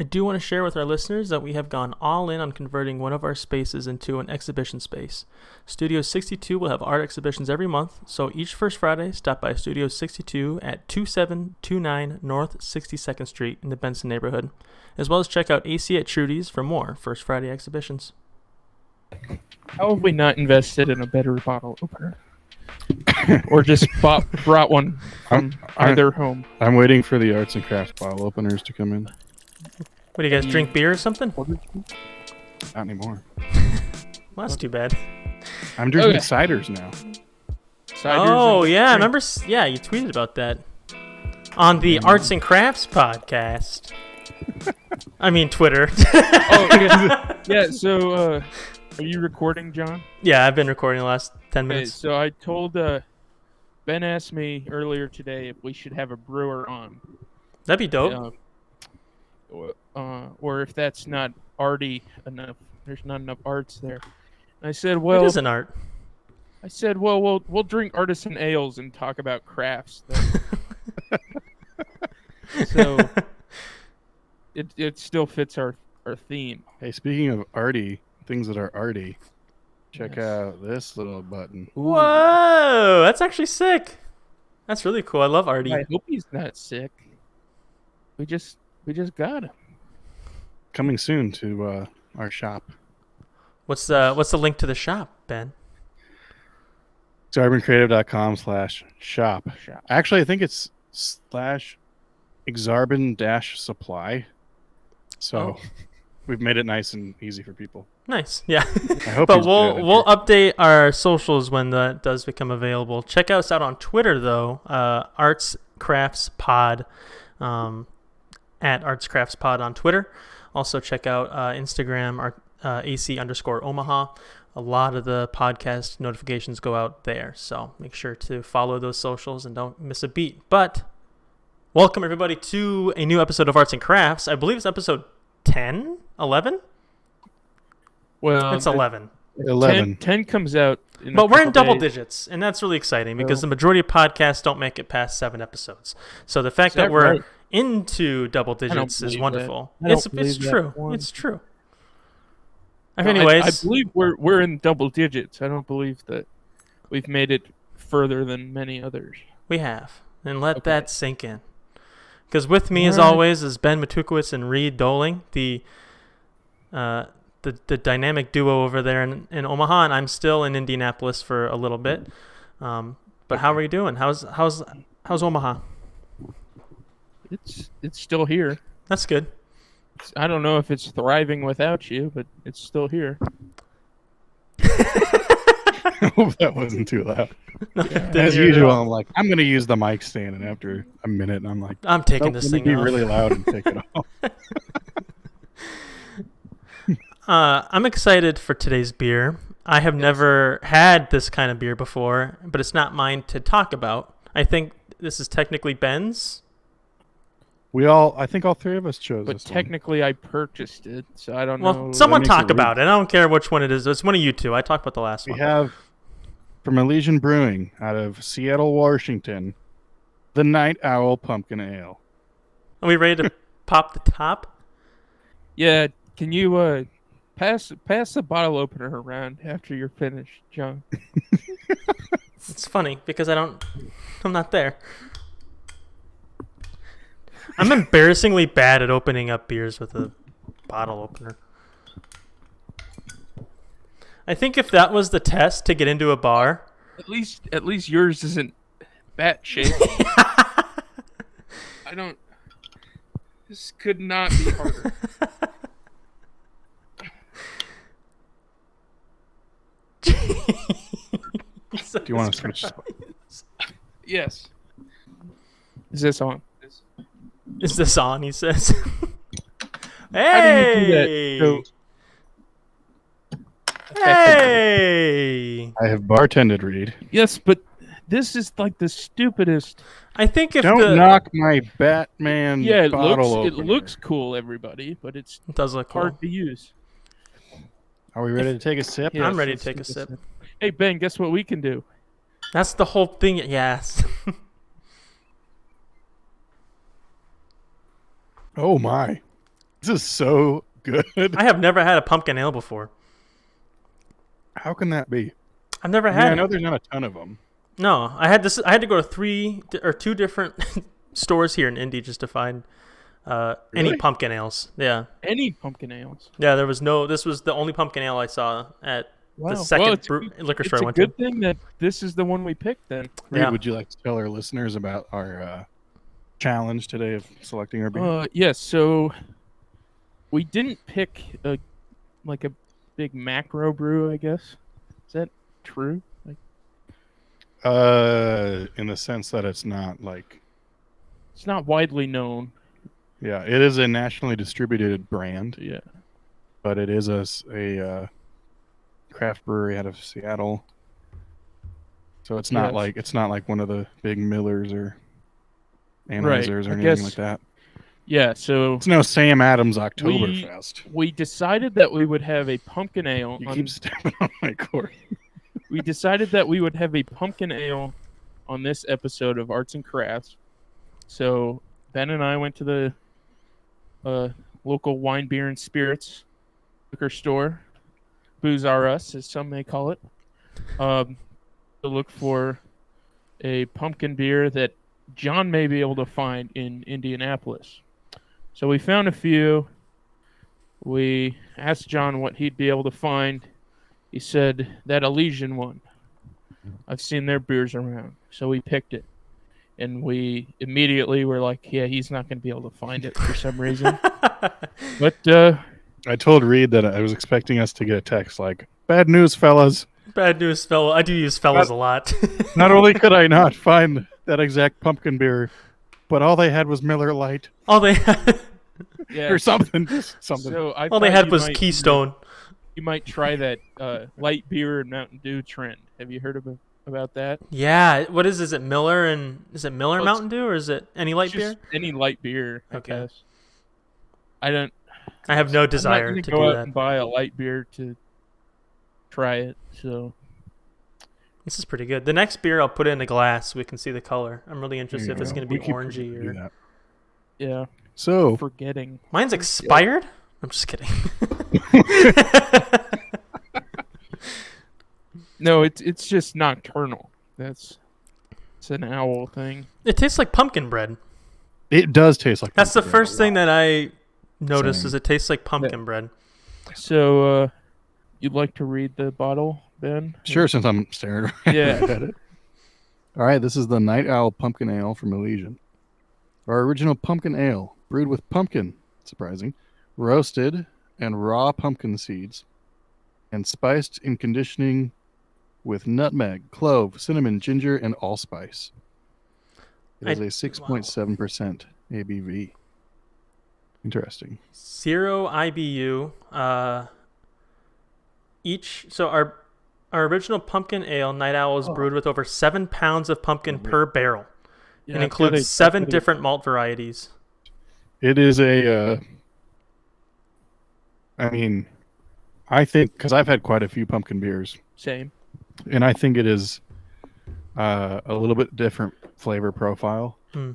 I do want to share with our listeners that we have gone all in on converting one of our spaces into an exhibition space. Studio 62 will have art exhibitions every month, so each first Friday, stop by Studio 62 at 2729 North 62nd Street in the Benson neighborhood, as well as check out AC at Trudy's for more First Friday exhibitions. How have we not invested in a better bottle opener? Or just brought one from either home? I'm waiting for the arts and crafts bottle openers to come in. What, do you guys drink beer or something? Not anymore. Well, that's too bad. I'm drinking ciders now. Oh, yeah, I remember. Yeah, you tweeted about that on the Arts and Crafts podcast. I mean, Twitter. Yeah, so are you recording, John? Yeah, I've been recording the last 10 minutes. So I told Ben asked me earlier today if we should have a brewer on. That'd be dope. Or if that's not arty enough. There's not enough arts there. And I said, well, it is an art. I said, well, we'll drink artisan ales and talk about crafts. So it still fits our theme. Hey, speaking of arty, things that are arty, check out this little button. Whoa, that's actually sick. That's really cool. I love Artie. I hope he's not sick. We just got him. Coming soon to our shop. What's the link to the shop, Ben? Exarbancreative.com/shop. Actually, I think it's /Exarban-supply. So we've made it nice and easy for people. Nice, yeah. I hope but we'll update our socials when that does become available. Check us out on Twitter though, Arts Crafts Pod, at Arts Crafts Pod on Twitter. Also check out Instagram, AC_Omaha. A lot of the podcast notifications go out there, so make sure to follow those socials and don't miss a beat. But welcome everybody to a new episode of Arts and Crafts. I believe it's episode 10, 11? Well, it's 11. 10 comes out. But we're in double digits, and that's really exciting because the majority of podcasts don't make it past 7 episodes. So the fact that we're into double digits is wonderful. It's true. It's true. Anyways, I believe we're in double digits. I don't believe that we've made it further than many others. We have, and let that sink in. Because with me, as always, is Ben Matukowicz and Reed Doling, the dynamic duo over there in Omaha, and I'm still in Indianapolis for a little bit. But how are you doing? How's Omaha? It's still here. That's good. I don't know if it's thriving without you, but it's still here. I hope that wasn't too loud. As usual, I'm like, I'm going to use the mic stand, and after a minute, I'm like, I'm taking this thing off. Be off. really loud and take it off. I'm excited for today's beer. I have never had this kind of beer before, but it's not mine to talk about. I think this is technically Ben's. I think all three of us chose but this technically I purchased it, so I don't know. Well, someone talk about it. I don't care which one it is. It's one of you two. I talked about the last one. We have, from Elysian Brewing out of Seattle, Washington, the Night Owl Pumpkin Ale. Are we ready to pop the top? Yeah, can you pass the bottle opener around after you're finished, John? It's funny because I'm not there. I'm embarrassingly bad at opening up beers with a bottle opener. I think if that was the test to get into a bar, at least yours isn't bat shaped. I don't. This could not be harder. Do you want to switch? Yes. Is this on? Is this on? He says. Hey! How do you do that? Hey! I have bartended, Reed. Yes, but this is like the stupidest. I think if Don't knock my Batman bottle opener. It looks cool, everybody, but it does look hard cool. to use. Are we ready to take a sip? Yes, I'm ready to take a sip. Hey, Ben, guess what we can do? That's the whole thing. Yes. Oh, my. This is so good. I have never had a pumpkin ale before. How can that be? I've never I mean, had I know it. there's not a ton of them. No, I had this. I had to go to two different stores here in Indy just to find any Really? pumpkin ales. Yeah, Any pumpkin ales. yeah. There was no. This was the only pumpkin ale I saw at Wow. the second it's liquor it's store I a went good to. thing that this is the one we picked then. Reed, Yeah. would you like to tell our listeners about our challenge today of selecting our beer? Yes, so we didn't pick a big macro brew, I guess. Is that true? Like, In the sense that it's not like, it's not widely known. yeah, it is a nationally distributed brand, Yeah. but it is a craft brewery out of Seattle. So it's not Yes. like one of the big Millers or Right, Anheuser's or I anything guess- like that. Yeah, so It's no Sam Adams Oktoberfest. we decided that we would have a pumpkin ale. You on- keep stepping on my court. we decided that we would have a pumpkin ale on this episode of Arts and Crafts. So Ben and I went to the local wine, beer, and spirits liquor store, Booze R Us, as some may call it, to look for a pumpkin beer that John may be able to find in Indianapolis. So we found a few. We asked John what he'd be able to find. He said that Elysian one. I've seen their beers around. So we picked it. And we immediately were like, yeah, he's not going to be able to find it for some reason. But I told Reed that I was expecting us to get a text like, "Bad news, fellas. Bad news, fellow. I do use fellows a lot. Not only could I not find that exact pumpkin beer, but all they had was Miller Lite all they yeah, or something. Just something. so I all they thought had you was might- Keystone. You might try that light beer and Mountain Dew trend. Have you heard about that? Yeah. What is? Is it Miller and is it Miller Well, Mountain Dew or is it any light It's beer? just any light beer, I Okay. guess. I don't. I have no I'm not desire gonna to go do out that. and buy a light beer to try it. So This is pretty good. The next beer I'll put it in a glass so we can see the color. I'm really interested if it's going to be We keep orangey forgetting to do or. that. yeah, So forgetting. Mine's expired. I'm just kidding. No, it's just nocturnal. It's an owl thing. It tastes like pumpkin bread. it does taste like That's the pumpkin bread a first thing lot. that I noticed Same. is it tastes like pumpkin bread. So you'd like to read the bottle, Ben? Sure, since I'm staring right Yeah. at it. All right, this is the Night Owl Pumpkin Ale from Elysian. Our original pumpkin ale, brewed with pumpkin, surprising, roasted and raw pumpkin seeds, and spiced in conditioning with nutmeg, clove, cinnamon, ginger, and allspice. It is a 6.7% ABV. Interesting. 0 IBU. So our original pumpkin ale, Night Owl, is brewed with over 7 pounds of pumpkin per barrel. Yeah, and I've got includes a- 7 I've got a- different malt varieties. It is a, I mean, I think, because I've had quite a few pumpkin beers, Same. and I think it is a little bit different flavor profile. Hmm.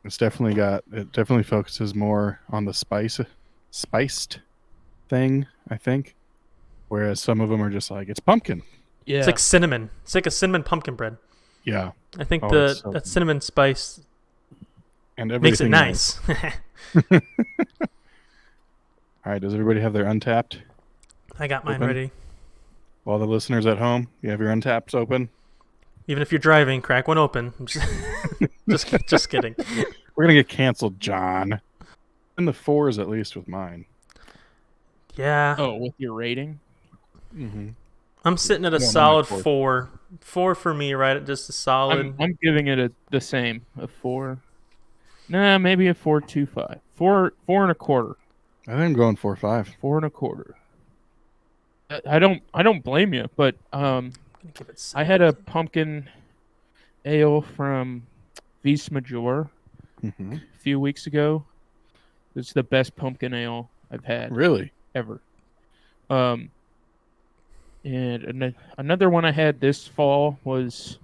It definitely focuses more on the spiced thing, I think. Whereas some of them are just like, it's pumpkin. Yeah. It's like cinnamon. It's like a cinnamon pumpkin bread. Yeah. I think Oh, it's so that good. cinnamon spice And makes it everything nice. All right. Does everybody have their Untapped? I got mine Open. ready. All the listeners at home, you have your Untapped open? Even if you're driving, crack one open. I'm just kidding. We're going to get canceled, John. In the 4s at least with mine. Yeah. Oh, with your rating? Mm-hmm. I'm sitting at a No, not solid my 4. 4 for me, right? Just a solid. I'm giving it the same, a 4. Nah, maybe a 4.25. 4.25. I think I'm going 4-5. 4.25. I don't blame you, but I'm gonna give it I had a pumpkin ale from Vis Major Mm-hmm. a few weeks ago. It's the best pumpkin ale I've had Really? ever. And another one I had this fall was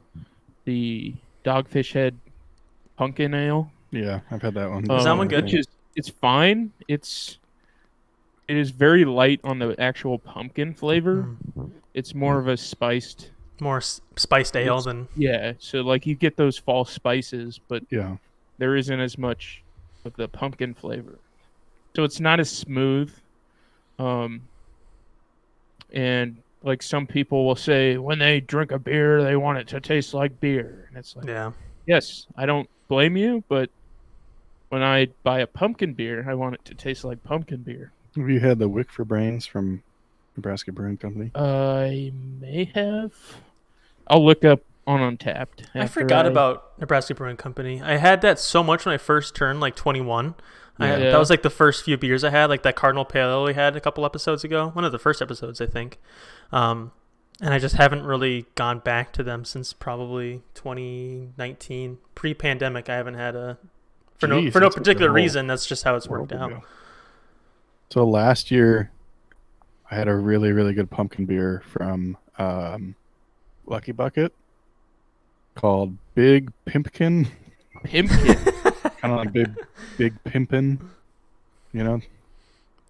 the Dogfish Head Pumpkin Ale. Yeah, I've had that one. Is that one good? Which is, it's fine. It's it is very light on the actual pumpkin flavor. It's more of a spiced. More spiced ale than. Yeah, so like you get those fall spices, but Yeah. there isn't as much of the pumpkin flavor. So it's not as smooth. And like some people will say, when they drink a beer, they want it to taste like beer. And it's like, Yeah. yes, I don't blame you, but when I buy a pumpkin beer, I want it to taste like pumpkin beer. Have you had the Wick for Brains from Nebraska Brewing Company? I may have. I'll look up on Untapped. I forgot about Nebraska Brewing Company. I had that so much when I first turned like 21. That was like the first few beers I had, like that Cardinal Pale Ale we had a couple episodes ago. One of the first episodes, I think. And I just haven't really gone back to them since probably 2019. Pre-pandemic, I haven't had for no particular reason. That's just how it's worked out. So last year, I had a really, really good pumpkin beer from Lucky Bucket called Big Pimpkin. Pimpkin. Kind of like big pimpin', you know,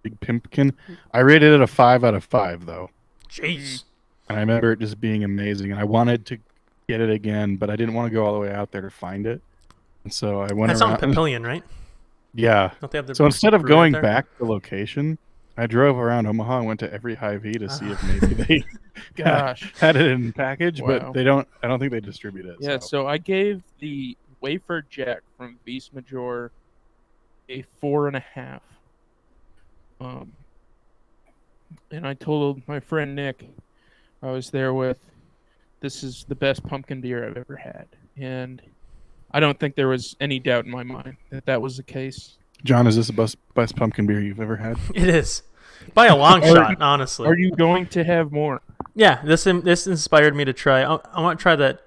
Big Pimpkin. I rated it a 5 out of 5 though. Jeez. And I remember it just being amazing. And I wanted to get it again, but I didn't want to go all the way out there to find it. And so I went That's on around. Papillion, right? Yeah. Don't they have So instead of going back to the location, I drove around Omaha and went to every Hy-Vee to see if maybe they had it in package, but they don't. I don't think they distribute it. Yeah. So I gave the Wafer Jack from Beast Major a 4.5. And I told my friend Nick, I was there with, this is the best pumpkin beer I've ever had, and I don't think there was any doubt in my mind that was the case. John, is this the best pumpkin beer you've ever had? It is, by a long shot, honestly. Are you going to have more? Yeah, this inspired me to try. I want to try that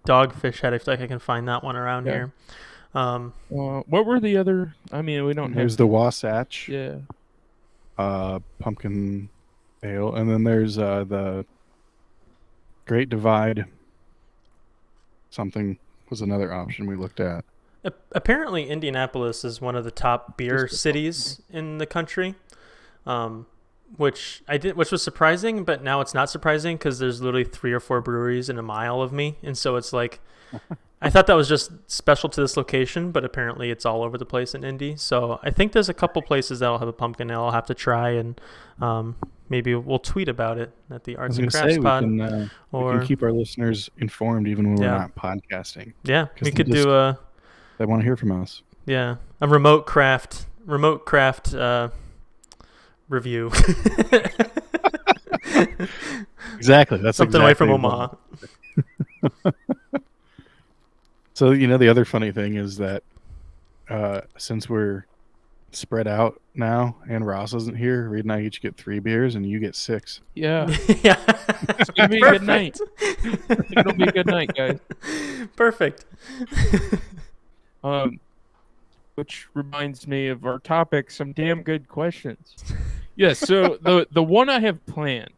Dogfish Head. I feel like I can find that one around here. What were the other? I mean, we don't have. There's the Wasatch. Yeah. Pumpkin ale, and then there's the Great Divide. Something was another option we looked at. Apparently, Indianapolis is one of the top beer cities in the country, which was surprising, but now it's not surprising because there's literally 3 or 4 breweries in a mile of me, and so it's like, I thought that was just special to this location, but apparently it's all over the place in Indy. So I think there's a couple places that'll have a pumpkin ale I'll have to try, and maybe we'll tweet about it at the Arts and Crafts Pod. We can keep our listeners informed even when we're not podcasting. Yeah, we could do they want to hear from us. Yeah, a remote craft review. Exactly. That's something away from Omaha. So, the other funny thing is that since we're spread out now and Ross isn't here, Reed and I each get 3 beers and you get 6. Yeah. Yeah. It's going to be a good night. It'll be a good night, guys. Perfect. Which reminds me of our topic, some damn good questions. Yes, so the one I have planned,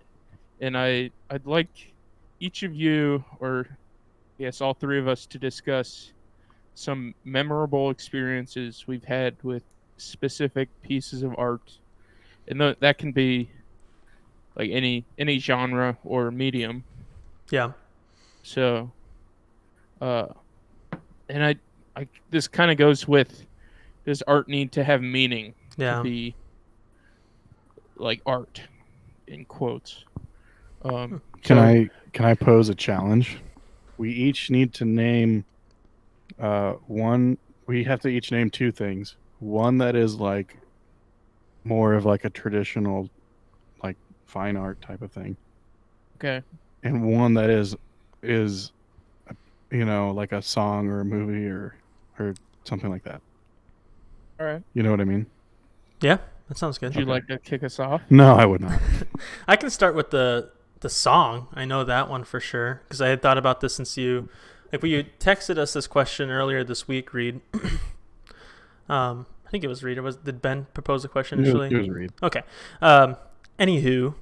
and I'd like each of you, or yes, all 3 of us, to discuss some memorable experiences we've had with specific pieces of art, and that can be like any genre or medium. Yeah. So, and I this kind of goes with, does art need to have meaning to be like art, in quotes? Can I pose a challenge? We each need to name one. We have to each name 2 things. One that is like more of like a traditional, like fine art type of thing. Okay. And one that is like a song or a movie or something like that. All right. You know what I mean? Yeah, that sounds good. Would you like to kick us off? No, I would not. I can start with the song. I know that one for sure because I had thought about this since you texted us this question earlier this week, Reed. I think it was Reed. Did Ben propose a question initially? It was Reed. Okay. Anywho,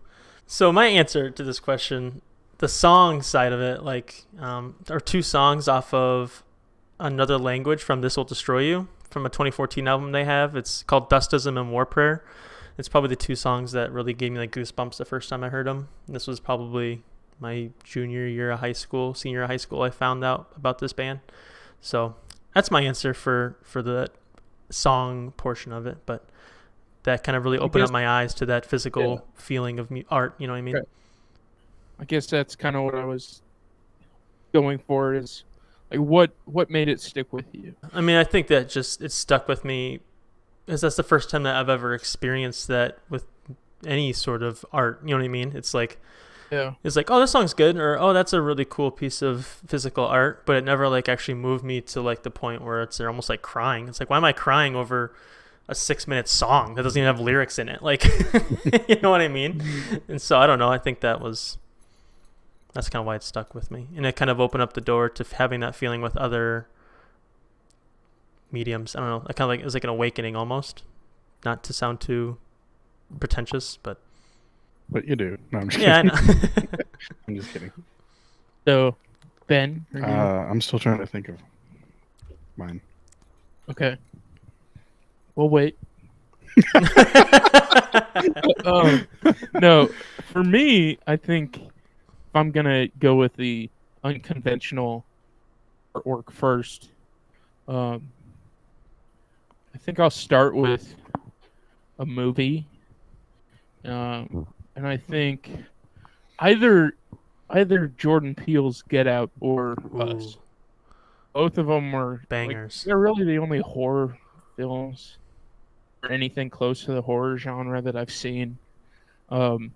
so my answer to this question, the song side of it, are 2 songs off of Another Language from This Will Destroy You, from a 2014 album they have. It's called Dustism and War Prayer. It's probably the two songs that really gave me like goosebumps the first time I heard them. This was probably my senior year of high school. I found out about this band. So that's my answer for the song portion of it. But that kind of really opened up my eyes to that physical feeling of art. You know what I mean? Right. I guess that's kind of what I was going for, is like what made it stick with you? I mean, I think that just it stuck with me because that's the first time that I've ever experienced that with any sort of art. You know what I mean? It's like, oh, this song's good, or oh, that's a really cool piece of physical art, but it never like actually moved me to like the point where they're almost like crying. It's like, why am I crying over a 6-minute song that doesn't even have lyrics in it? Like, you know what I mean? And so I don't know. I think that's kind of why it stuck with me, and it kind of opened up the door to having that feeling with other mediums. I don't know. I kind of like, it was like an awakening almost, not to sound too pretentious, but you do. No, I'm just yeah, kidding. I know. I'm just kidding. So, Ben, I'm still trying to think of mine. Okay. We'll wait. No, for me, I think if I'm gonna go with the unconventional artwork first, I think I'll start with a movie, and I think either Jordan Peele's Get Out or Us. Both of them were bangers. They're really the only horror films or anything close to the horror genre that I've seen. And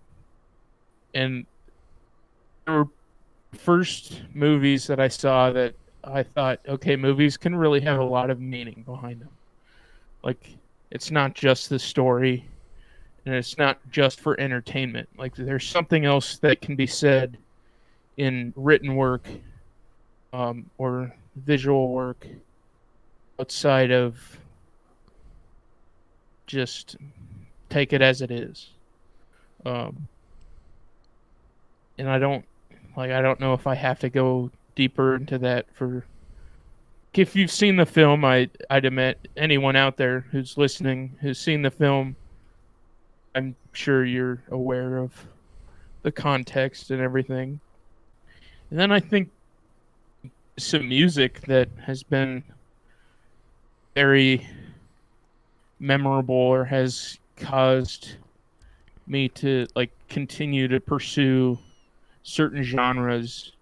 they were first movies that I saw that I thought, okay, movies can really have a lot of meaning behind them. Like, it's not just the story, and it's not just for entertainment. Like, there's something else that can be said in written work, or visual work outside of just take it as it is. And I don't know if I have to go deeper into that. For if you've seen the film, I'd admit anyone out there who's listening who's seen the film, I'm sure you're aware of the context and everything. And then I think some music that has been very memorable or has caused me to like continue to pursue certain genres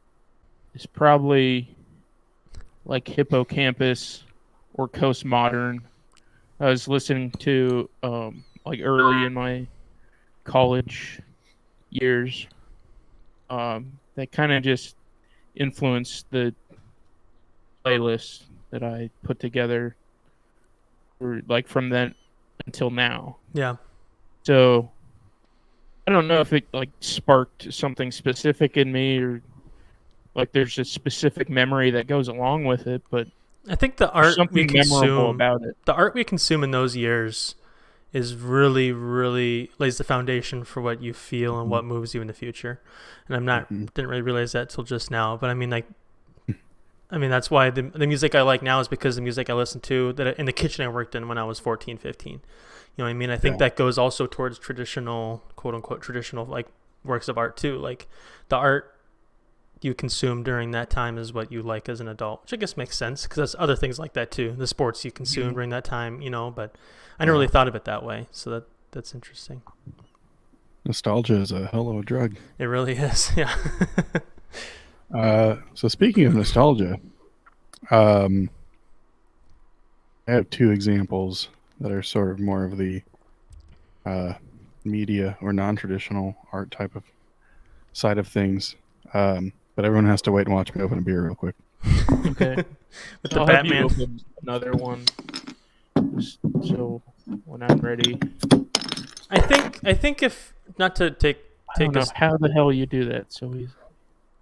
is probably like Hippocampus or Coast Modern. I was listening to like early in my college years. That kind of just influenced the playlist that I put together like from then until now. Yeah. So I don't know if it like sparked something specific in me, or like there's a specific memory that goes along with it, but I think the art we consume about it. The art we consume in those years is really, really lays the foundation for what you feel and what moves you in the future. And didn't really realize that till just now. But I mean, that's why the music I like now is because the music I listened to in the kitchen I worked in when I was 14, 15. You know what I mean? I think that goes also towards traditional, quote unquote, traditional like works of art too. Like the art you consume during that time is what you like as an adult, which I guess makes sense because there's other things like that too. The sports you consume during that time, but I never really thought of it that way. So that's interesting. Nostalgia is a hell of a drug. It really is. Yeah. So speaking of nostalgia, I have two examples that are sort of more of the media or non-traditional art type of side of things. But everyone has to wait and watch me open a beer real quick. Okay. With the Batman. Open another one. So when I'm ready. I think if not to take I don't know how the hell you do that so easy.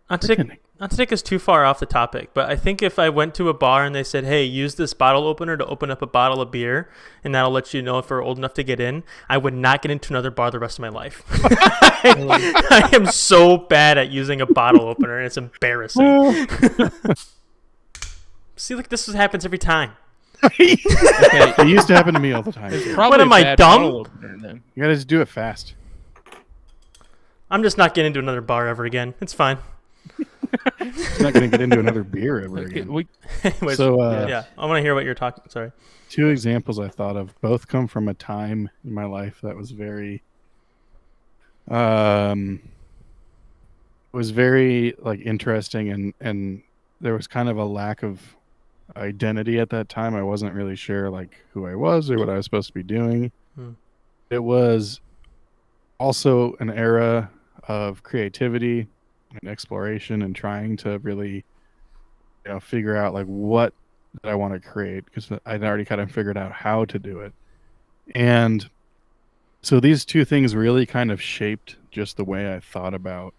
Not to take us too far off the topic, but I think if I went to a bar and they said, hey, use this bottle opener to open up a bottle of beer, and that'll let you know if we're old enough to get in, I would not get into another bar the rest of my life. I am so bad at using a bottle opener, and it's embarrassing. See, like, this happens every time. Okay, It used to happen to me all the time. it's too. probably What am a I, bad dumb? bottle opener then. You gotta just do it fast. I'm just not getting into another bar ever again. It's fine. He's not gonna get into another beer ever Okay, again. Anyways, So, yeah, I want to hear what you're talking. Sorry. 2 examples I thought of both come from a time in my life that was very like interesting, and there was kind of a lack of identity at that time. I wasn't really sure like who I was or what I was supposed to be doing. It was also an era of creativity and exploration and trying to really figure out like what that I want to create, because I'd already kind of figured out how to do it. And so these 2 things really kind of shaped just the way I thought about,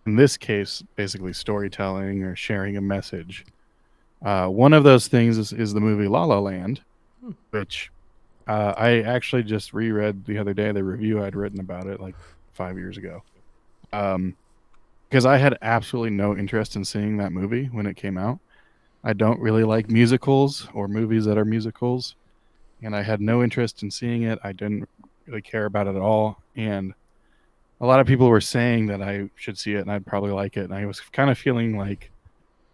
in this case, basically storytelling or sharing a message. One of those things is the movie La La Land, which I actually just reread the other day, the review I'd written about it like 5 years ago. Because I had absolutely no interest in seeing that movie when it came out. I don't really like musicals or movies that are musicals, and I had no interest in seeing it. I didn't really care about it at all, and a lot of people were saying that I should see it and I'd probably like it, and I was kind of feeling like,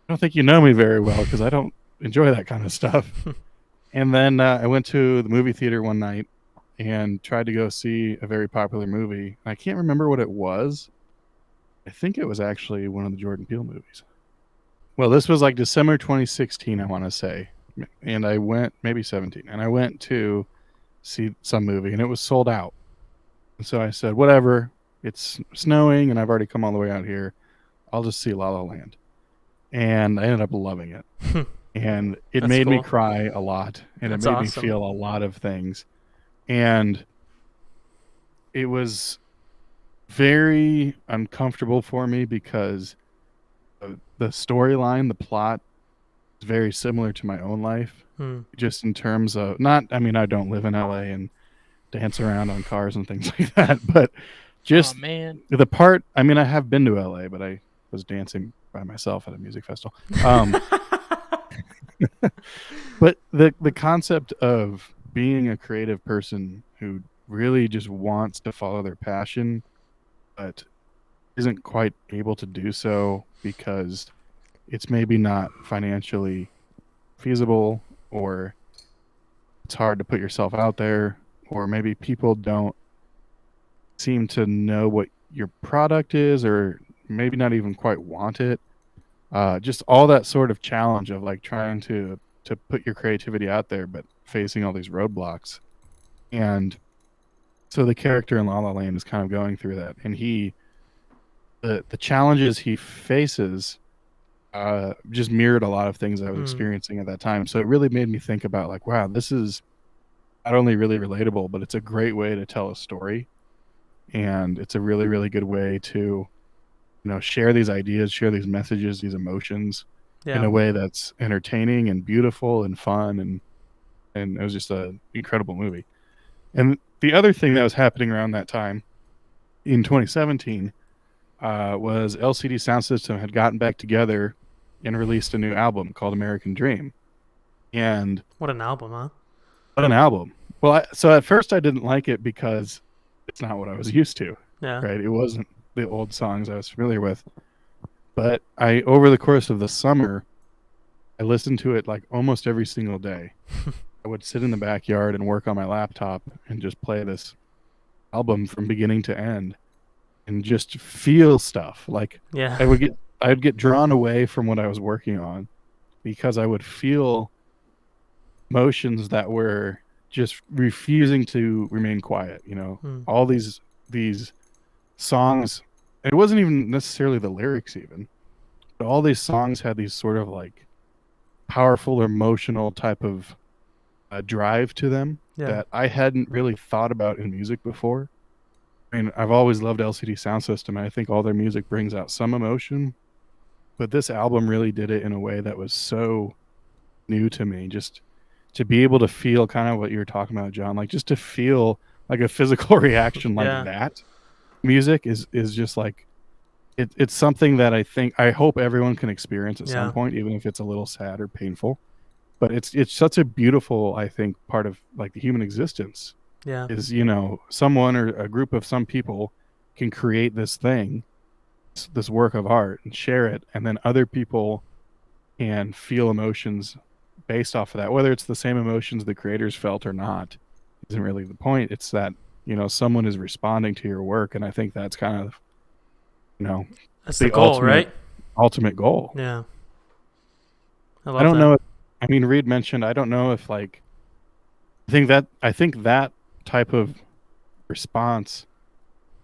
I don't think you know me very well because I don't enjoy that kind of stuff. And then I went to the movie theater one night and tried to go see a very popular movie. I can't remember what it was. I think it was actually one of the Jordan Peele movies. Well, this was like December 2016, I want to say. And I went, maybe 17, and I went to see some movie and it was sold out. And so I said, whatever, it's snowing and I've already come all the way out here. I'll just see La La Land. And I ended up loving it. And it That's made me cool. cry a lot, and That's it made awesome. me feel a lot of things. And it was very uncomfortable for me because the storyline, the plot, is very similar to my own life. Just in terms of I don't live in LA and dance around on cars and things like that, but just the part, I have been to LA, but I was dancing by myself at a music festival. But the concept of being a creative person who really just wants to follow their passion, but isn't quite able to do so because it's maybe not financially feasible, or it's hard to put yourself out there, or maybe people don't seem to know what your product is, or maybe not even quite want it. Just all that sort of challenge of like trying to put your creativity out there, but facing all these roadblocks. And so the character in La La Land is kind of going through that, and the challenges he faces just mirrored a lot of things I was experiencing at that time. So it really made me think about like, wow, this is not only really relatable, but it's a great way to tell a story, and it's a really, really good way to share these ideas, share these messages, these emotions in a way that's entertaining and beautiful and fun, and it was just an incredible movie. And the other thing that was happening around that time in 2017 was LCD Sound System had gotten back together and released a new album called American Dream. And what an album, huh? What an album. Well, so at first I didn't like it because it's not what I was used to. Yeah. Right? It wasn't the old songs I was familiar with. But over the course of the summer, I listened to it like almost every single day. I would sit in the backyard and work on my laptop and just play this album from beginning to end and just feel stuff. Like I'd get drawn away from what I was working on because I would feel emotions that were just refusing to remain quiet. All these songs, it wasn't even necessarily the lyrics even, but all these songs had these sort of like powerful emotional type of drive to them that I hadn't really thought about in music before. I've always loved LCD Sound System, and I think all their music brings out some emotion, but this album really did it in a way that was so new to me. Just to be able to feel kind of what you were talking about, John, like just to feel like a physical reaction like that. Music is just like it's something that I hope everyone can experience at some point, even if it's a little sad or painful. but it's such a beautiful, I think, part of like the human existence Yeah. is, someone or a group of some people can create this thing, this work of art, and share it, and then other people can feel emotions based off of that. Whether it's the same emotions the creators felt or not isn't really the point. It's that, someone is responding to your work, and I think that's kind of, That's the the goal, ultimate goal. Yeah. I I don't know. I mean, Reed mentioned, I don't know if like, I think that type of response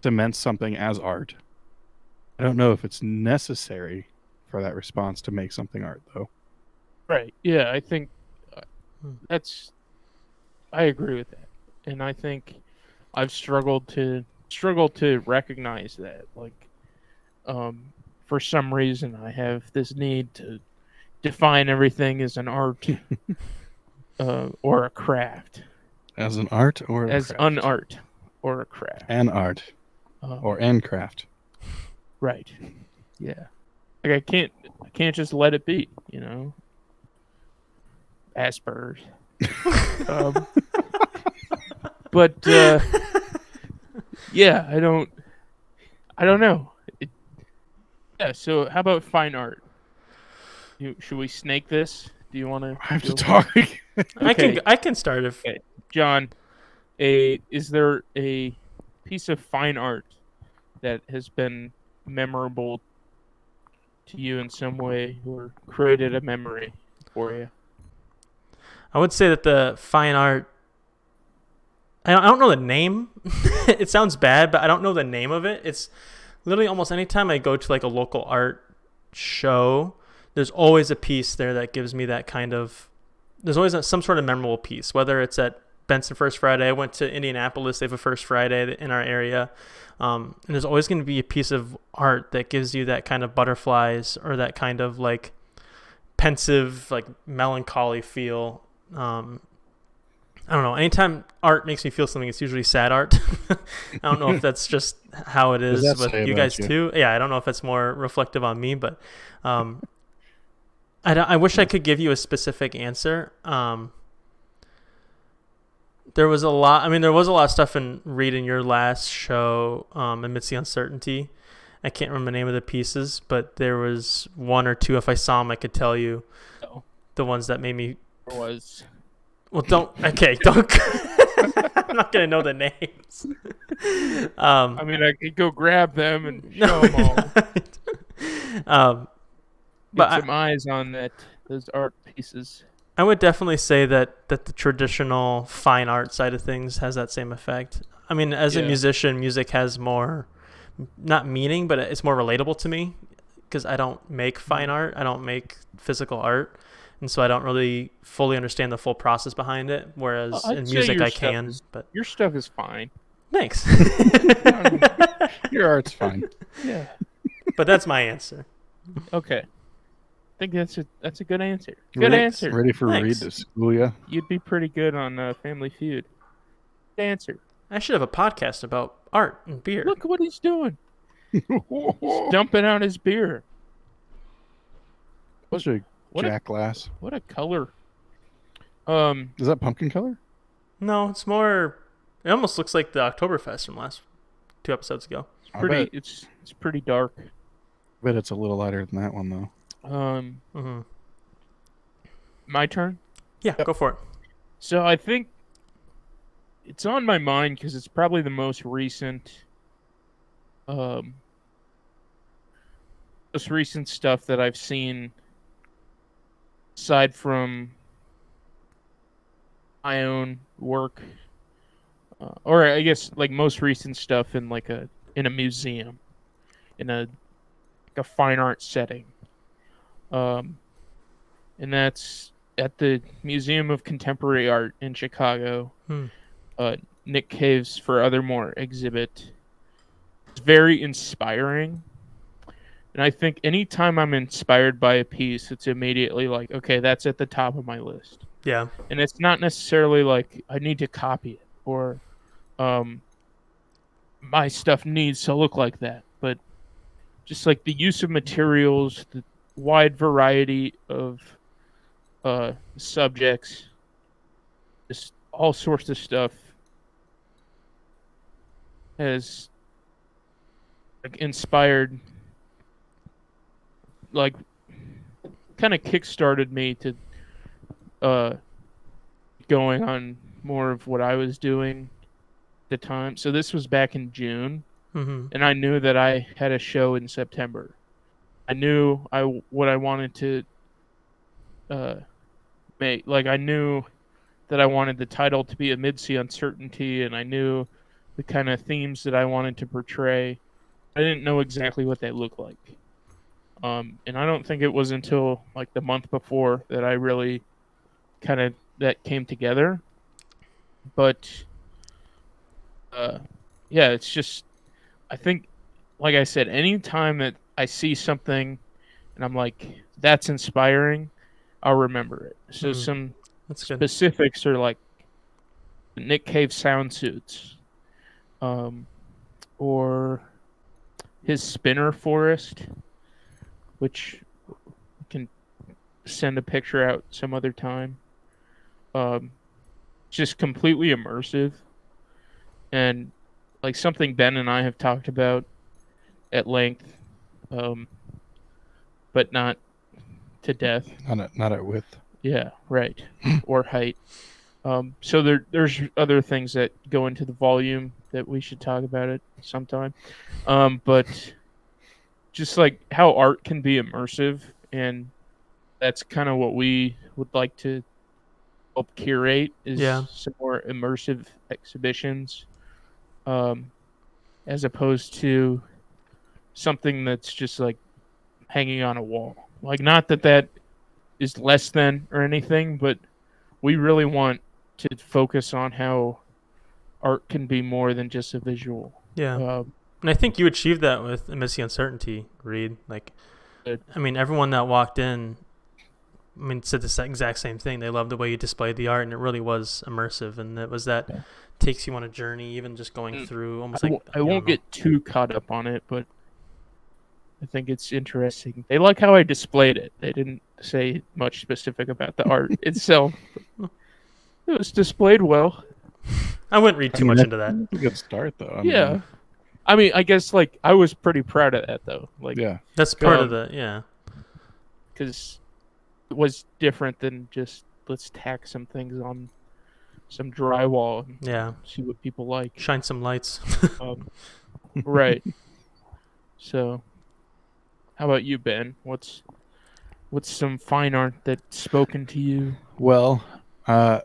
cements something as art. I don't know if it's necessary for that response to make something art, though. Right. Yeah, I think I agree with that. And I think I've struggled to recognize that. Like, for some reason, I have this need to define everything as an art or a craft. As an art or a as craft? an art or a craft. An art or an craft. Right. Yeah. Like I can't just let it be, Asperger's. But yeah, I don't know. Yeah. So how about fine art? Should we snake this? Do you want to? I have to talk. I can start if John. Is there a piece of fine art that has been memorable to you in some way, or created a memory for you? I would say that the fine art, I don't know the name. It sounds bad, but I don't know the name of it. It's literally almost any time I go to like a local art show, there's always a piece there that gives me that kind of, there's always some sort of memorable piece, whether it's at Benson First Friday. I went to Indianapolis. They have a First Friday in our area. And there's always going to be a piece of art that gives you that kind of butterflies or that kind of like pensive, like melancholy feel. I don't know. Anytime art makes me feel something, it's usually sad art. I don't know if that's just how it is with you guys too. Yeah, I don't know if it's more reflective on me, but I wish I could give you a specific answer. There was a lot of stuff in reading your last show, Amidst the Uncertainty. I can't remember the name of the pieces, but there was one or two. If I saw them, I could tell you the ones that made me. Well, don't. I'm not gonna know the names. I mean, I could go grab them and show them all. Get some eyes on those art pieces. I would definitely say that the traditional fine art side of things has that same effect. I mean, as a musician, music has more, not meaning, but it's more relatable to me because I don't make fine art. I don't make physical art. And so I don't really fully understand the full process behind it. Whereas in music, I can. But your stuff is fine. Thanks. Your art's fine. Yeah. But that's my answer. Okay. I think that's a good answer. Good answer. Ready for Reed to school ya? You'd be pretty good on Family Feud. Good answer. I should have a podcast about art and beer. Look what he's doing. He's dumping out his beer. What's a Jack glass? What a color. Is that pumpkin color? No, it's more. It almost looks like the Oktoberfest from last 2 episodes ago. It's pretty dark. I bet it's a little lighter than that one though. My turn? Yeah, go for it. So I think it's on my mind because it's probably the most recent stuff that I've seen aside from my own work, or I guess like most recent stuff in a museum, in a fine art setting. And that's at the Museum of Contemporary Art in Chicago. Nick Cave's Forevermore exhibit. It's very inspiring. And I think anytime I'm inspired by a piece, it's immediately like, okay, that's at the top of my list. Yeah. And it's not necessarily like I need to copy it or my stuff needs to look like that. But just like the use of materials, the wide variety of subjects, just all sorts of stuff has like inspired, like kind of kickstarted me to uh going on more of what I was doing at the time. So this was back in June, Mm-hmm. and I knew that I had a show in September. I knew what I wanted to make. Like I knew that I wanted the title to be Amid Sea Uncertainty, and I knew the kind of themes that I wanted to portray. I didn't know exactly what they looked like. And I don't think it was until like the month before that I really kind of that came together. But yeah, it's just I think, like I said, anytime that I see something and I'm like, that's inspiring, I'll remember it. So Mm-hmm. some That's good. specifics are like Nick Cave sound suits, or his spinner forest, which we can send a picture out some other time. Just completely immersive and like something Ben and I have talked about at length, um, but not to death. Not at width. Yeah, right. Or height. So there's other things that go into the volume that we should talk about it sometime. But just like how art can be immersive, and that's kind of what we would like to help curate is Yeah. some more immersive exhibitions, as opposed to something that's just like hanging on a wall. Like not that that is less than or anything, but we really want to focus on how art can be more than just a visual. Yeah. Uh, And I think you achieved that with Missy Uncertainty, Reed. Like, I mean, everyone that walked in, I mean, said the exact same thing. They loved the way you displayed the art, and it really was immersive. And it was that takes you on a journey, even just going through almost like. I won't get too caught up on it, but I think it's interesting. They like how I displayed it. They didn't say much specific about the art itself. It was displayed well. I wouldn't read too much into that. That's a good start, though. Yeah. I mean, I guess like I was pretty proud of that though. Like, Yeah. That's part of the because it was different than just let's tack some things on some drywall and see what people like. Shine some lights. Right. So, how about you, Ben? What's some fine art that's spoken to you? Well, I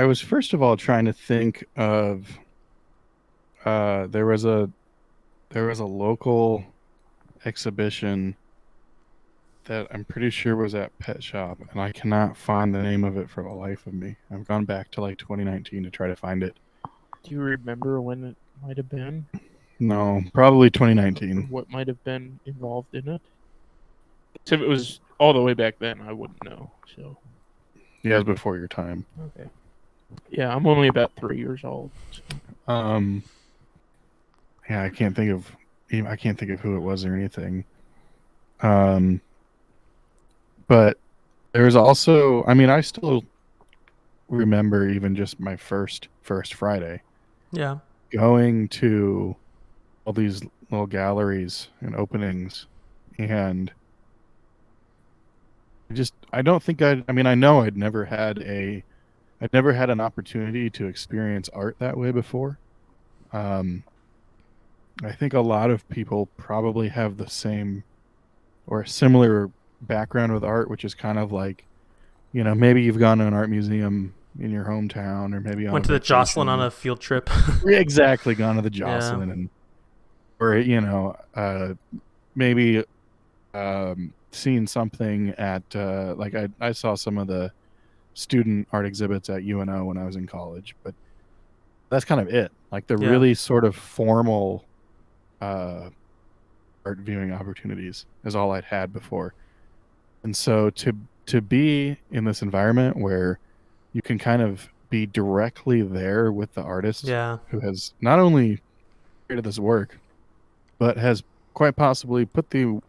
was first of all trying to think of there was a local exhibition that I'm pretty sure was at Pet Shop, and I cannot find the name of it for the life of me. I've gone back to like 2019 to try to find it. Do you remember when it might have been? No, probably 2019. What might have been involved in it? So if it was all the way back then, I wouldn't know. So Yeah, it was before your time. okay. Yeah, I'm only about 3 years old. So. Yeah, I can't think of who it was or anything. But there's also, I mean, I still remember even just my first Friday. Yeah. Going to all these little galleries and openings, and I don't think I mean, I know I'd never had an opportunity to experience art that way before. I think a lot of people probably have the same or a similar background with art, which is kind of like, you know, maybe you've gone to an art museum in your hometown, or maybe went to the Jocelyn on a field trip. Exactly, gone to the Jocelyn, and or you know, maybe seen something at like I saw some of the student art exhibits at UNO when I was in college, but that's kind of it. Like the really sort of formal art viewing opportunities is all I'd had before. And so to be in this environment where you can kind of be directly there with the artist who has not only created this work, but has quite possibly put the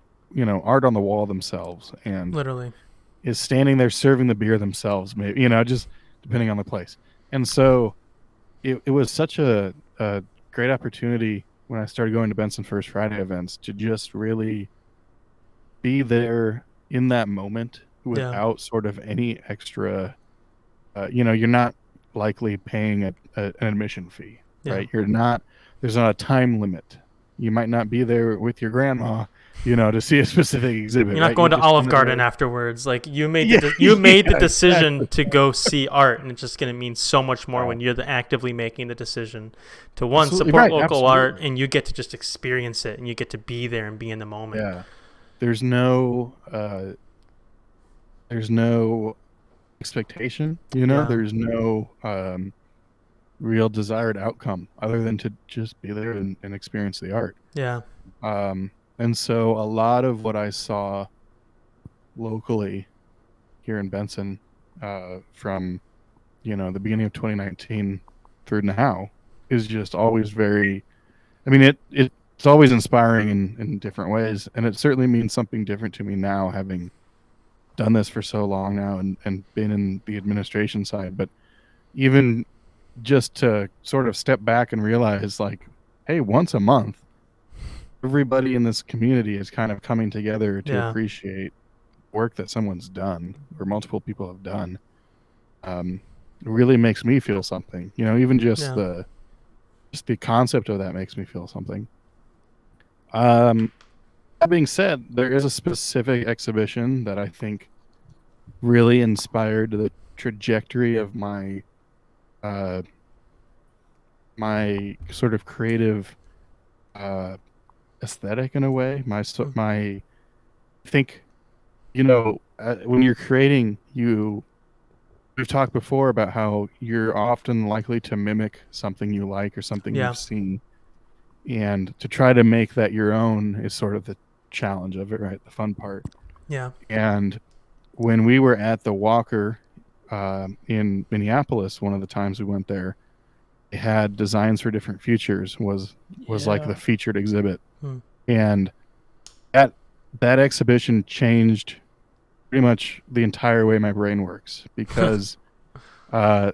art on the wall themselves, and literally, is standing there serving the beer themselves, maybe, just depending on the place. And so it was such a great opportunity when I started going to Benson First Friday events to just really be there in that moment without sort of any extra, you're not likely paying an admission fee, right? There's not a time limit. You might not be there with your grandma, to see a specific exhibit. You're not going to Olive Garden afterwards. Like you made the decision to go see art, and it's just going to mean so much more when you're actively making the decision to support local art, and you get to just experience it, and you get to be there and be in the moment. Yeah, there's no expectation. There's no real desired outcome other than to just be there and experience the art. Yeah. And so a lot of what I saw locally here in Benson from, the beginning of 2019 through now is just always it's always inspiring in different ways. And it certainly means something different to me now, having done this for so long now and been in the administration side. But even just to sort of step back and realize, like, hey, once a month, everybody in this community is kind of coming together to appreciate work that someone's done or multiple people have done. It really makes me feel something. Even just the concept of that makes me feel something. That being said, there is a specific exhibition that I think really inspired the trajectory of my my sort of creative aesthetic in a way. I think, when you're creating, we've talked before about how you're often likely to mimic something you like or something you've seen, and to try to make that your own is sort of the challenge of it, right? The fun part. Yeah. And when we were at the Walker in Minneapolis, one of the times we went there, they had Designs for Different Futures was like the featured exhibit. And that exhibition changed pretty much the entire way my brain works, because I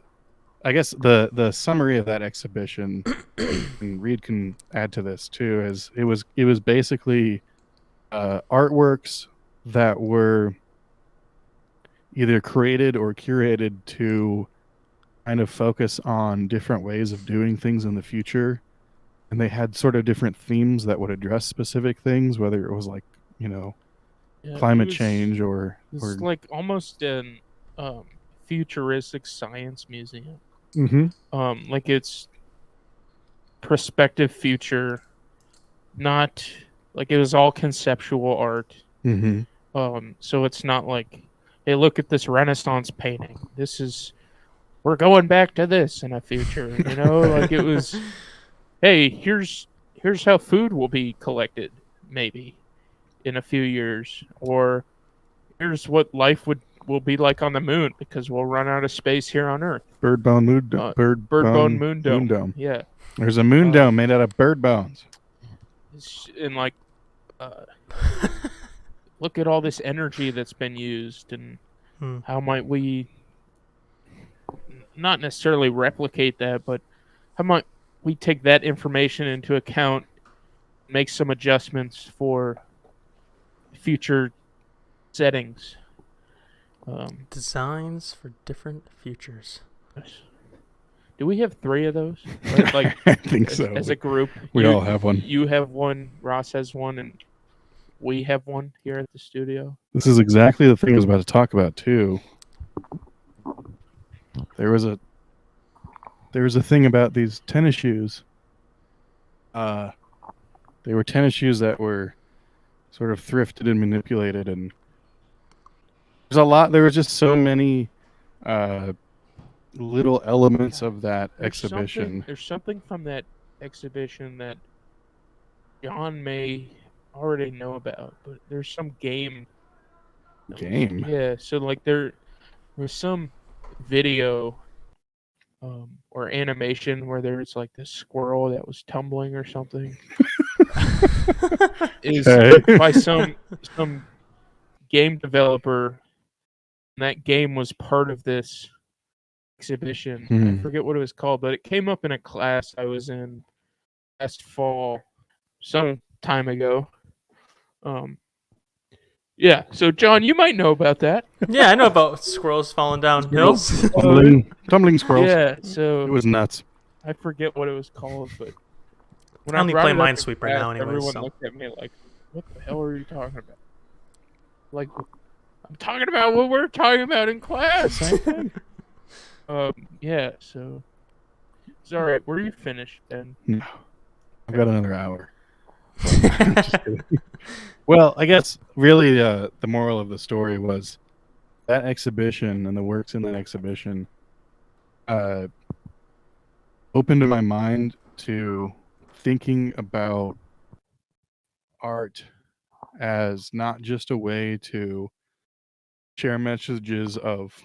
guess the summary of that exhibition, and Reed can add to this too, is it was basically artworks that were either created or curated to kind of focus on different ways of doing things in the future. And they had sort of different themes that would address specific things, whether it was like, climate change or like almost an futuristic science museum. Mm-hmm. Like it's prospective future, not like it was all conceptual art. Mm-hmm. So it's not like, hey, look at this Renaissance painting. We're going back to this in a future, like it was, hey, here's how food will be collected maybe in a few years, or here's what life will be like on the moon because we'll run out of space here on Earth. Bird bone moon dome. Yeah, there's a moon dome made out of bird bones. And like, look at all this energy that's been used, and how might we not necessarily replicate that, but how might we take that information into account, make some adjustments for future settings. Designs for Different Futures. Do we have 3 of those? Like I think so. As a group, we all have one. You have one, Ross has one, and we have one here at the studio. This is exactly the thing I was about to talk about too. There was a thing about these tennis shoes. They were tennis shoes that were sort of thrifted and manipulated, and there was just so many little elements of that exhibition. There's something from that exhibition that John may already know about, but there's some game. Yeah, so like there was some video or animation where there's like this squirrel that was tumbling or something. Is by some game developer that game was part of this exhibition. I forget what it was called, but it came up in a class I was in last fall, some time ago. Yeah. So John, you might know about that. Yeah, I know about squirrels falling down hills. Tumbling squirrels. Yeah. So It was nuts. I forget what it was called, but when I only brought play it up in Minesweeper class, now anyway, everyone so. looked at me like, "What the hell are you talking about?" Like, I'm talking about what we're talking about in class. Yeah. So it's all right. Were you finished then? No, I've got another hour. Just kidding. Well, I guess really the moral of the story was that exhibition and the works in that exhibition opened my mind to thinking about art as not just a way to share messages of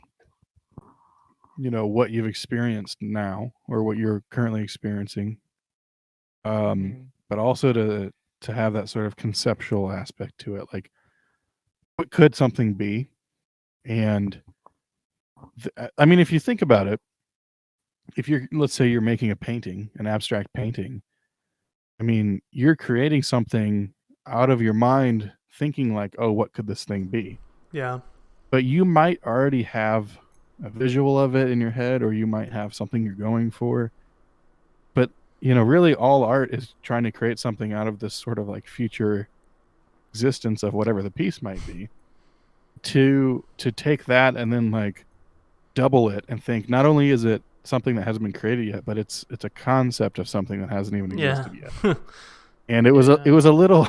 what you've experienced now or what you're currently experiencing, but also to have that sort of conceptual aspect to it, like what could something be? And I mean, if you think about it, if let's say you're making a painting, an abstract painting, I mean, you're creating something out of your mind thinking like, oh, what could this thing be? Yeah. But you might already have a visual of it in your head, or you might have something you're going for. But, really all art is trying to create something out of this sort of like future existence of whatever the piece might be, to take that and then like double it and think not only is it something that hasn't been created yet, but it's a concept of something that hasn't even existed yet. And it was a little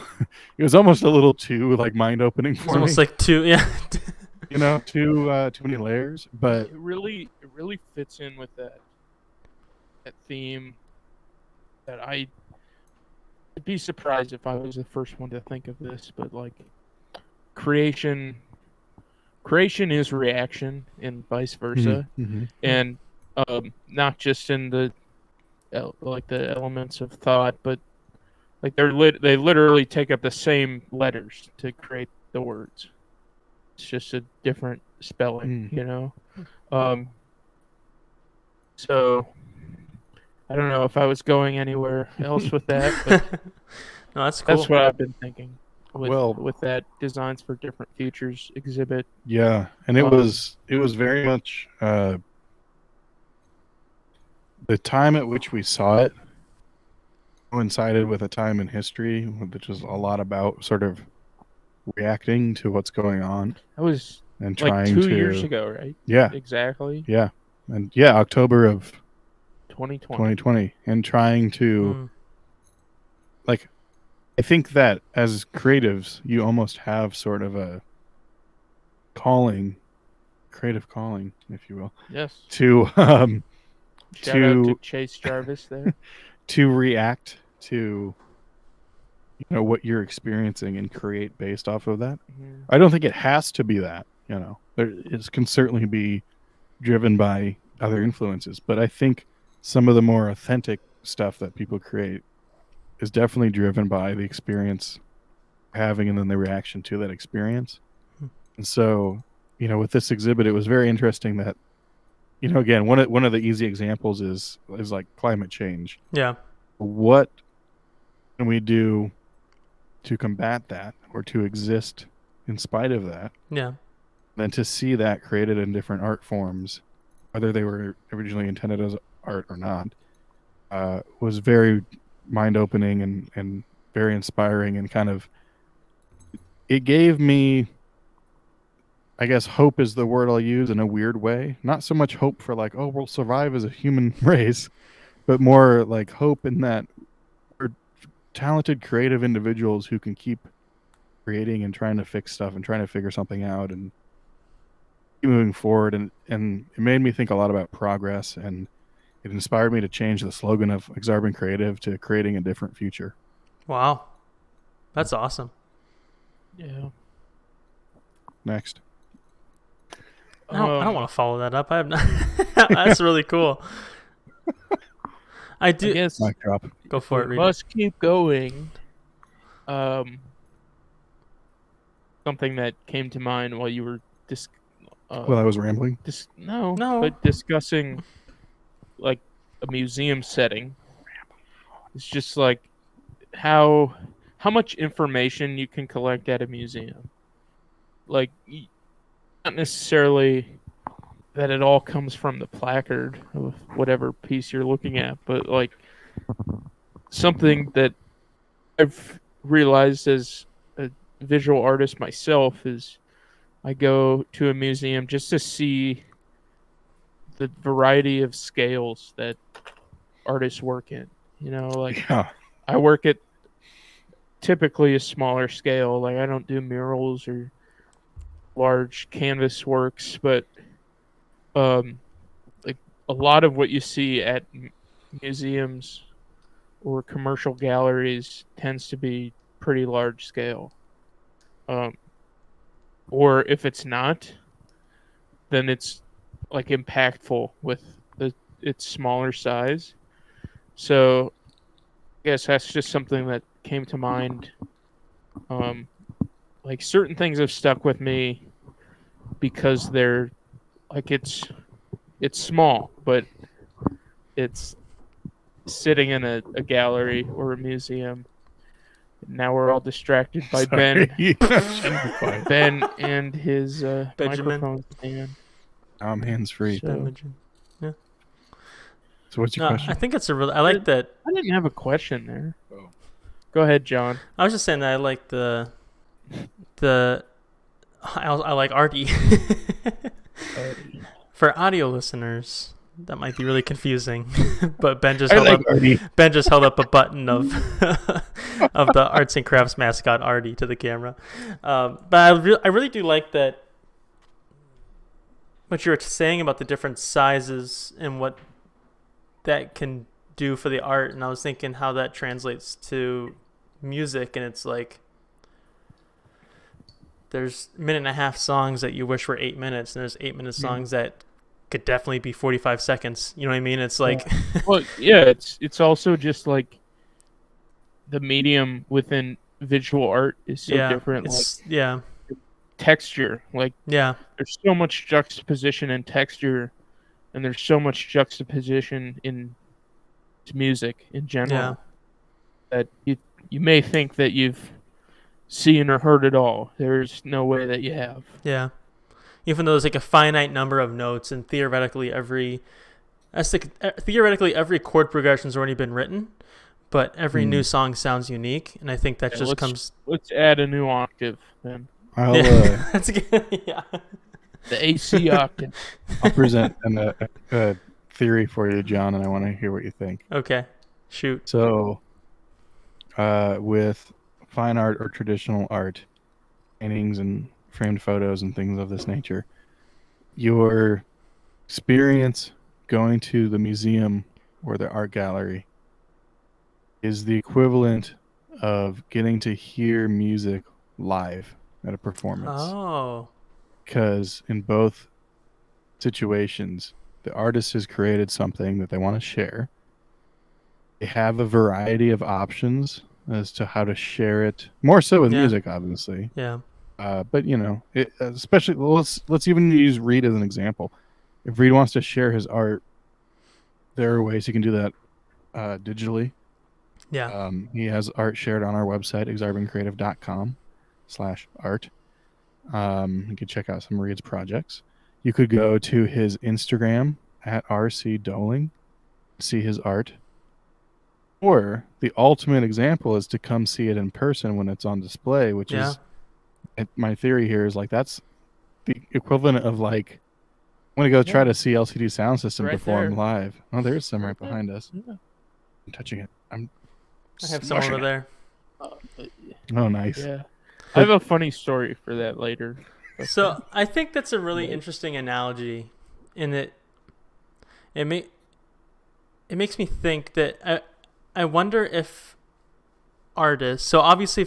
it was almost a little too like mind opening for me. Almost like too too many layers, but it really fits in with that theme that I'd be surprised if I was the first one to think of this, but like creation is reaction and vice versa. And not just in the like the elements of thought, but like they literally take up the same letters to create the words. It's just a different spelling, So I don't know if I was going anywhere else with that, but no, that's cool. That's what I've been thinking with that Designs for Different Futures exhibit. Yeah, and it was very much the time at which we saw it coincided with a time in history which was a lot about sort of reacting to what's going on. That was and like trying 2 to, years ago, right? Yeah. Exactly. Yeah. And yeah, October of 2020. And trying to like, I think that as creatives, you almost have sort of a creative calling, if you will. Yes. To Shout out to Chase Jarvis there. To react to what you're experiencing and create based off of that. I don't think it has to be that, it can certainly be driven by other influences, but I think some of the more authentic stuff that people create is definitely driven by the experience having and then the reaction to that experience. And so, with this exhibit, it was very interesting that, again, one of the easy examples is like climate change. Yeah. What can we do to combat that or to exist in spite of that? Yeah. Then to see that created in different art forms, whether they were originally intended as art or not, was very mind-opening and very inspiring, and kind of, it gave me, I guess, hope is the word I'll use in a weird way. Not so much hope for like, oh, we'll survive as a human race, but more like hope in that we're talented, creative individuals who can keep creating and trying to fix stuff and trying to figure something out and keep moving forward. And it made me think a lot about progress, and it inspired me to change the slogan of Exarban Creative to Creating a Different Future. Wow. That's awesome. Yeah. Next. I don't want to follow that up. I have not. That's really cool. I do. I guess Mic drop. Go for it. We must keep going. Something that came to mind while you were Well, I was rambling. No. but discussing like a museum setting. It's just like how much information you can collect at a museum. Like not necessarily that it all comes from the placard of whatever piece you're looking at, but like something that I've realized as a visual artist myself is I go to a museum just to see the variety of scales that artists work in. You know, like Yeah. I work at typically a smaller scale. Like I don't do murals or large canvas works, but like a lot of what you see at museums or commercial galleries tends to be pretty large scale. Um, or if it's not, then it's like impactful with its smaller size. So I guess that's just something that came to mind. Like certain things have stuck with me because they're like it's small, but it's sitting in a gallery or a museum. Now we're all distracted by Ben. Sorry. Ben and his Benjamin. microphone stand. I'm hands free. So, So what's your No, question? I think it's a really. I like that. I didn't have a question there. Oh. Go ahead, John. I was just saying that I like the. I like Artie. For audio listeners, that might be really confusing. But Ben just held up a button of of the arts and crafts mascot Artie to the camera. But I really do like that. What you were saying about the different sizes and what that can do for the art, and I was thinking how that translates to music, and it's like there's 1.5-minute songs that you wish were 8 minutes, and there's 8-minute songs that could definitely be 45 seconds. You know what I mean? It's like Well, yeah, it's also just like the medium within visual art is so different. It's, like texture, like there's so much juxtaposition in texture, and there's so much juxtaposition in music in general that you may think that you've seen or heard it all. There's no way that you have. Yeah. Even though there's like a finite number of notes, and theoretically every chord progression's already been written, but every new song sounds unique, and I think that Let's add a new octave then. That's good. Yeah. The AC octave. I'll present a theory for you, John, and I want to hear what you think. Okay. Shoot. So, with fine art or traditional art, paintings and framed photos and things of this nature, your experience going to the museum or the art gallery is the equivalent of getting to hear music live at a performance. Oh. Because in both situations, the artist has created something that they want to share. They have a variety of options as to how to share it. More so with music, obviously. Yeah. But you know, especially let's even use Reed as an example. If Reed wants to share his art, there are ways he can do that digitally. Yeah. He has art shared on our website, exarbancreative.com/art. You could check out some of Reed's projects. You could go to his Instagram at rcdoling, see his art. Or the ultimate example is to come see it in person when it's on display, which is, my theory here is like that's the equivalent of like, I'm going to go try to see LCD Sound System perform live. Oh, there's some right behind us. Yeah. I'm touching it. I have some over there. Oh, nice. Yeah. I have a funny story for that later. So I think that's a really interesting analogy in that it makes me think that I wonder if artists, so obviously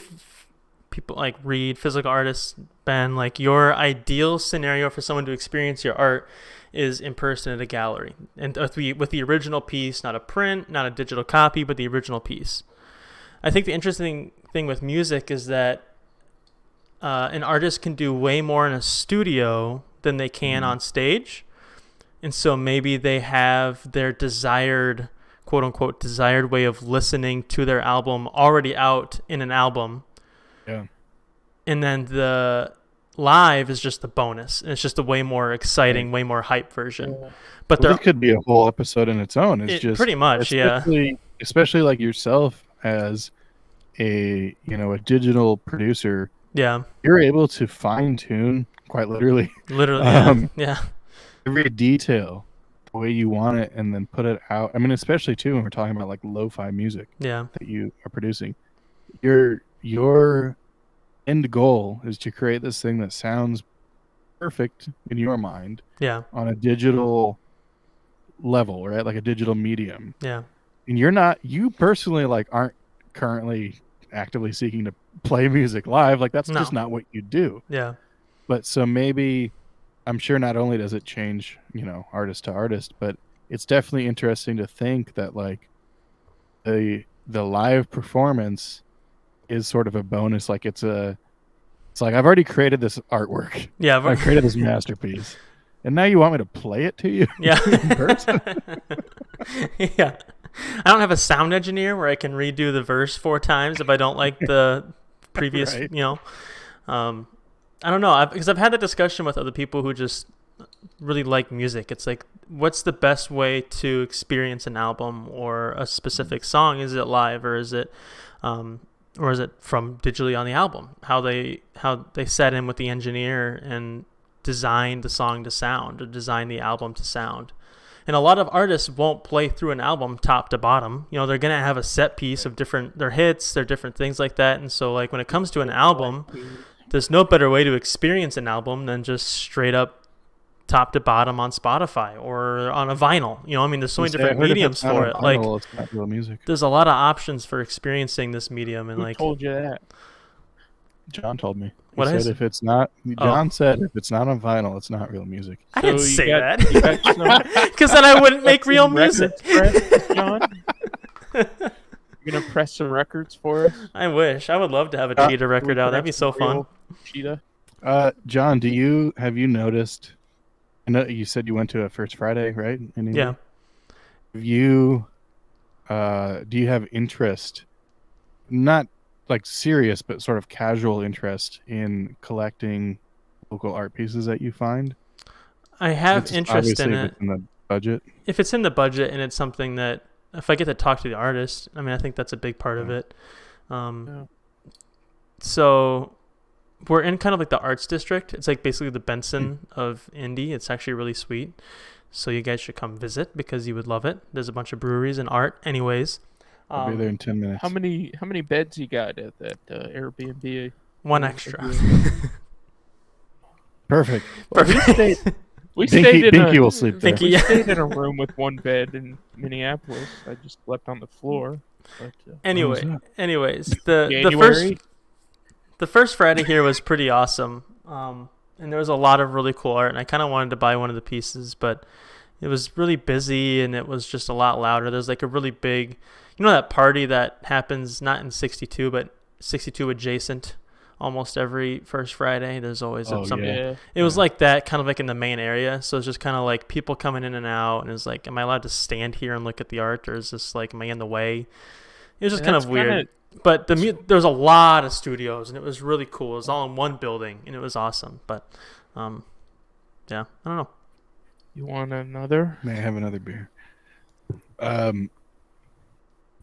people like Reed, physical artists, Ben, like your ideal scenario for someone to experience your art is in person at a gallery, and with the original piece, not a print, not a digital copy, but the original piece. I think the interesting thing with music is that an artist can do way more in a studio than they can on stage. And so maybe they have their desired, quote unquote, desired way of listening to their album already out in an album. Yeah. And then the live is just the bonus. It's just a way more exciting, way more hype version. Yeah. But Well, this could be a whole episode in its own. It's just pretty much, especially like yourself as a digital producer. Yeah. You're able to fine tune quite literally. Yeah. Every detail the way you want it and then put it out. I mean, especially too when we're talking about like lo-fi music that you are producing. Your end goal is to create this thing that sounds perfect in your mind. Yeah. On a digital level, right? Like a digital medium. Yeah. And you personally like aren't currently actively seeking to play music live. Like that's just not what you do. Yeah. But so maybe I'm sure not only does it change, artist to artist, but it's definitely interesting to think that like the live performance is sort of a bonus. Like it's like I've already created this artwork. Yeah. I've created this masterpiece. And now you want me to play it to you? Yeah. In person? Yeah. I don't have a sound engineer where I can redo the verse 4 times if I don't like the previous, Right. I don't know, because I've had that discussion with other people who just really like music. It's like, what's the best way to experience an album or a specific song? Is it live or is it from digitally on the album? How they sat in with the engineer and designed the song to sound or designed the album to sound. And a lot of artists won't play through an album top to bottom. They're going to have a set piece of their hits, their different things like that. And so like when it comes to an album, there's no better way to experience an album than just straight up top to bottom on Spotify or on a vinyl. There's so many different mediums for it. Like it's not real music. there's a lot of options for experiencing this medium. And Who told you that? John told me. What John said if it's not on vinyl, it's not real music. I didn't say that. You got Because then I wouldn't make real music. John? You're going to press some records for us? I wish. I would love to have a Cheetah record out. That'd be so fun. Cheetah? John, have you noticed, I know you said you went to a First Friday, right? Yeah. Do you have interest, not like serious, but sort of casual interest in collecting local art pieces that you find? I have interest in it. In the budget. If it's in the budget and it's something that, if I get to talk to the artist, I think that's a big part of it. So we're in kind of like the arts district. It's like basically the Benson of Indy. It's actually really sweet. So you guys should come visit because you would love it. There's a bunch of breweries and art. Anyways. I'll be there in 10 minutes. How many beds you got at that Airbnb? One extra. Perfect. We stayed in Pinky will sleep there. We stayed in a room with one bed in Minneapolis. I just slept on the floor. But, anyways, the first Friday here was pretty awesome. And there was a lot of really cool art, and I kind of wanted to buy one of the pieces, but it was really busy and it was just a lot louder. There's like a really big, that party that happens not in 62, but 62 adjacent almost every first Friday. There's always something. Yeah. It was like that, kind of like in the main area. So it's just kind of like people coming in and out, and it's like, am I allowed to stand here and look at the art, or is this like, am I in the way? It was just kind of weird. But there's a lot of studios, and it was really cool. It was all in one building, and it was awesome. But yeah, I don't know. You want another? May I have another beer?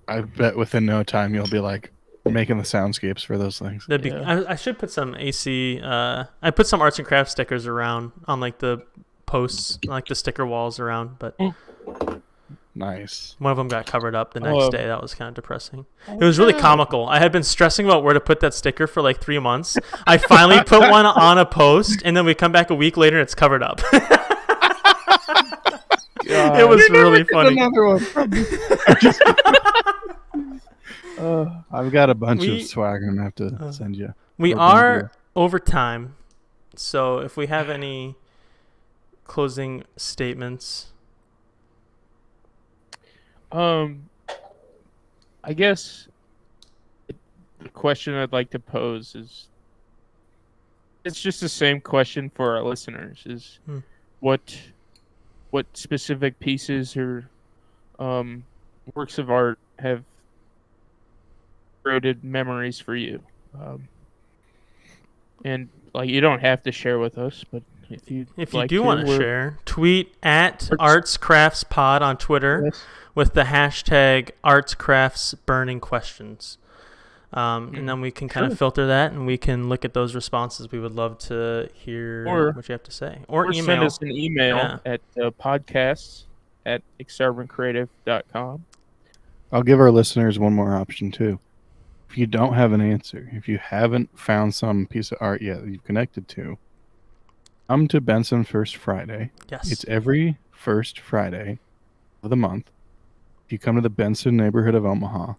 I bet within no time you'll be like making the soundscapes for those things. I should put some AC. I put some arts and crafts stickers around on like the posts, like the sticker walls around, but nice. One of them got covered up the next day. That was kind of depressing. It was really comical. I had been stressing about where to put that sticker for like 3 months. I finally put one on a post, and then we come back a week later and it's covered up. It was really funny. Another one. I've got a bunch of swag I'm going to have to send you. We are over time, so if we have any closing statements. I guess the question I'd like to pose is It's just the same question for our listeners: is Hmm. what specific pieces or works of art have created memories for you? And like, you don't have to share with us, but if you'd If you like do to, want to we're share, tweet at Arts- ArtsCraftsPod on Twitter yes. with the hashtag ArtsCraftsBurningQuestions. And then we can kind of Sure. filter that, and we can look at those responses. We would love to hear Or- what you have to say. Or send email. us an email Yeah. at podcasts@extravagantcreative.com. I'll give our listeners one more option too. If you don't have an answer, if you haven't found some piece of art yet that you've connected to, come to Benson First Friday. Yes. It's every first Friday of the month. If you come to the Benson neighborhood of Omaha,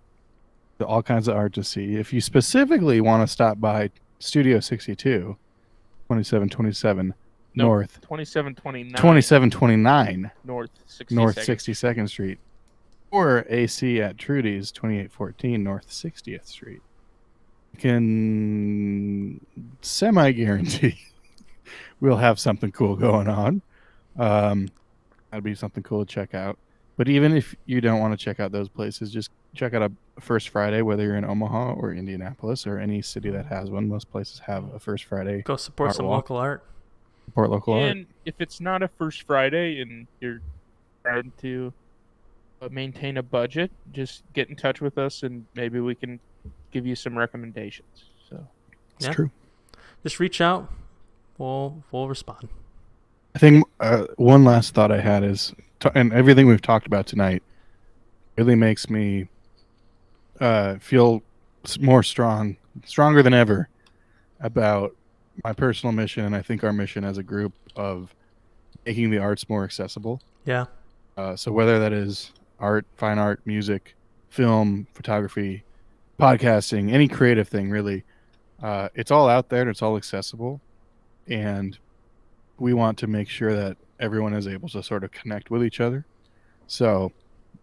there's all kinds of art to see. If you specifically want to stop by Studio 62, 2727 No, North, 2729 North 62nd Street, or AC at Trudy's, 2814 North 60th Street, you can semi-guarantee we'll have something cool going on. That'd be something cool to check out. But even if you don't want to check out those places, just check out a First Friday, whether you're in Omaha or Indianapolis or any city that has one. Most places have a First Friday. Go support some local art. Support local art. And if it's not a First Friday and you're trying to maintain a budget, just get in touch with us and maybe we can give you some recommendations. So It's true. Just reach out. We'll respond. I think one last thought I had is, and everything we've talked about tonight really makes me feel stronger than ever about my personal mission, and I think our mission as a group of making the arts more accessible. Yeah. So whether that is art, fine art, music, film, photography, podcasting, any creative thing, really, it's all out there and it's all accessible. And we want to make sure that everyone is able to sort of connect with each other. So,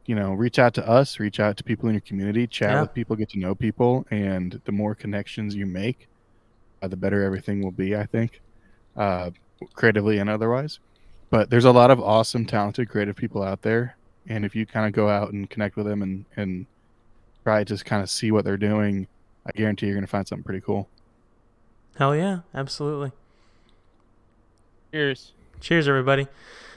reach out to us, reach out to people in your community, chat with people, get to know people. And the more connections you make, the better everything will be, I think, creatively and otherwise. But there's a lot of awesome, talented, creative people out there. And if you kind of go out and connect with them and try to kind of see what they're doing, I guarantee you're going to find something pretty cool. Hell yeah. Absolutely. cheers. Cheers, everybody.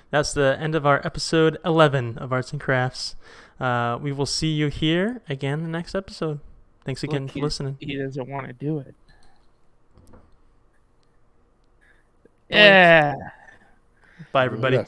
That's the end of our episode 11 of Arts and Crafts. We will see you here again the next episode. Thanks again for listening. He doesn't want to do it. Yeah. Bye, everybody. Yeah,